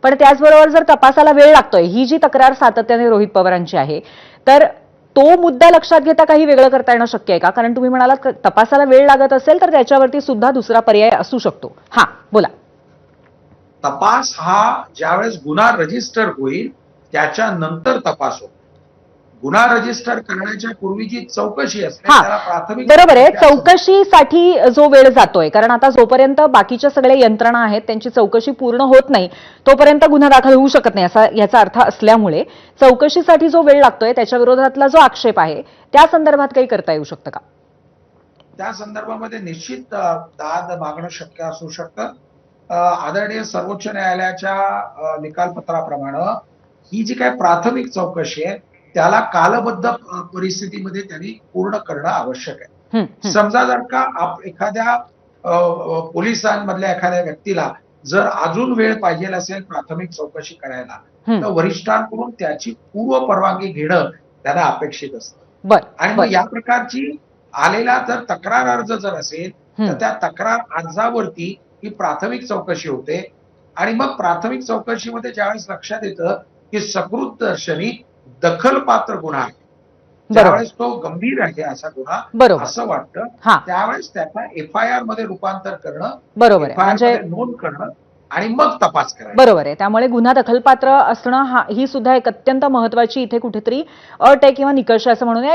पण त्याचबरोबर जर तपासाला वेळ लागतोय, ही जी तक्रार सातत्याने रोहित पवारांची आहे, तर तो मुद्दा लक्षात घेता काही वेगळं करता येणं शक्य आहे का? कारण तुम्ही म्हणालात तपासाला वेळ लागत असेल तर त्याच्यावरती सुद्धा दुसरा पर्याय असू शकतो. हां, बोला. तपास हा ज्यावेळेस गुन्हा रजिस्टर होईल त्याच्यानंतर तपास होतो. गुन्हा रजिस्टर करण्याच्या पूर्वी जी चौकशी असते हां, त्याला प्राथमिक बरोबर आहे. चौकशी असं म्हणतात. चौकशीसाठी जो वेळ जातोय, कारण आता जोपर्यंत बाकीच्या सगळ्या यंत्रणा आहेत त्यांची चौकशी पूर्ण होत नाही, तोपर्यंत गुन्हा दाखल होऊ शकत नाही असा याचा अर्थ असल्यामुळे चौकशीसाठी जो वेळ लागतोय त्याच्या विरोधातला जो आक्षेप आहे, त्या संदर्भात काही करता येऊ शकतं का? त्या संदर्भामध्ये निश्चित दाद मागणं शक्य असू शकतं. आदरणीय सर्वोच्च न्यायालयाच्या निकालपत्राप्रमाणे ही जी काही प्राथमिक चौकशी आहे त्याला कालबद्ध परिस्थितीमध्ये त्यांनी पूर्ण करणं आवश्यक आहे. हं, हं. समजा जर का एखाद्या पोलिसांमधल्या एखाद्या व्यक्तीला जर अजून वेळ पाहिजे असेल प्राथमिक चौकशी करायला, हं. तर वरिष्ठांकडून त्याची पूर्व परवानगी घेणं त्यांना अपेक्षित असतं. बरं, आणि मग या प्रकारची आलेला जर तक्रार अर्ज जर असेल तर त्या तक्रार अर्जावरती ही प्राथमिक चौकशी होते आणि मग प्राथमिक चौकशीमध्ये ज्यावेळेस लक्षात येतं की सकृत दर्शनी दखलपात्र गुन्हा आहे, ज्यावेळेस तो गंभीर आहे असा गुन्हा बरोबर. असं वाटतं, हां, त्यावेळेस त्याचा FIR मध्ये रूपांतर करणं, बरोबर आहे. FIR म्हणजे मध्ये नोंद करणं आणि मग तपास करायचा. बरोबर आहे. त्यामुळे गुन्हा दखलपात्र असणं ही सुद्धा एक अत्यंत महत्वाची इथे कुठेतरी अट आहे किंवा निकष आहे असं म्हणूया.